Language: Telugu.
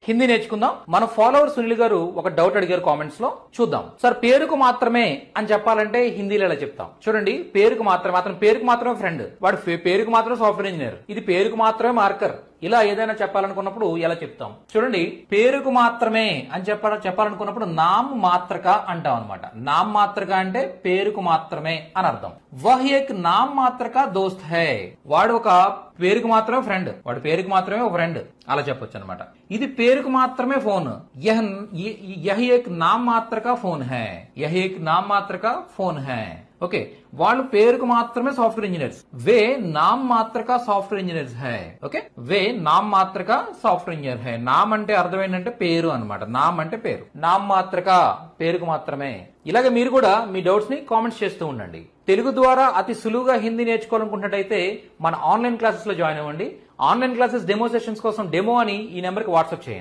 హిందీ నేర్చుకుందాం. మన ఫాలోవర్ సునీల్ గారు ఒక డౌట్ అడిగారు కామెంట్స్ లో, చూద్దాం. సార్ పేరుకు మాత్రమే అని చెప్పాలంటే హిందీలో ఎలా చెప్తాం? చూడండి, పేరుకు మాత్రమే, అతను పేరుకు మాత్రమే ఫ్రెండ్, వాడు పేరుకు మాత్రమే సాఫ్ట్వేర్ ఇంజనీర్, ఇది పేరుకు మాత్రమే మార్కర్, ఇలా ఏదైనా చెప్పాలనుకున్నప్పుడు ఎలా చెప్తాం? చూడండి, పేరుకు మాత్రమే అని చెప్పాలనుకున్నప్పుడు నామ్ మాత్రక అంటాం అనమాట. నామ్ మాత్రక అంటే పేరుకు మాత్రమే అని అర్థం. వహ్ ఏక్ నామ్ మాత్రక దోస్త్ హై, వాడు ఒక పేరుకు మాత్రమే ఫ్రెండ్, వాడు పేరుకు మాత్రమే ఒక ఫ్రెండ్, అలా చెప్పొచ్చు అనమాట. ఇది పేరుకు మాత్రమే ఫోన్, యహ్ ఏక్ నామ్ మాత్రక ఫోన్ హై, యహ్ ఏక్ నామ్ మాత్రక ఫోన్ హై. ఓకే, వాళ్ళు పేరుకు మాత్రమే సాఫ్ట్వేర్ ఇంజనీర్స్, వే నామ్ మాత్రక సాఫ్ట్వేర్ ఇంజనీర్స్ హై. ఓకే, వే నామ్ మాత్రక సాఫ్ట్వేర్ ఇంజనీర్ హై. నామ్ అంటే అర్థం ఏంటంటే పేరు అనమాట, నామ్ అంటే పేరు, నామ్ మాత్రక పేరుకు మాత్రమే. ఇలాగే మీరు కూడా మీ డౌట్స్ ని కామెంట్స్ చేస్తూ ఉండండి. తెలుగు ద్వారా అతి సులువుగా హిందీ నేర్చుకోవాలనుకుంటున్నట్టయితే మన ఆన్లైన్ క్లాసెస్ లో జాయిన్ అవ్వండి. ఆన్లైన్ క్లాసెస్ డెమో సెషన్స్ కోసం డెమో అని ఈ నెంబర్కి వాట్సాప్ చేయండి.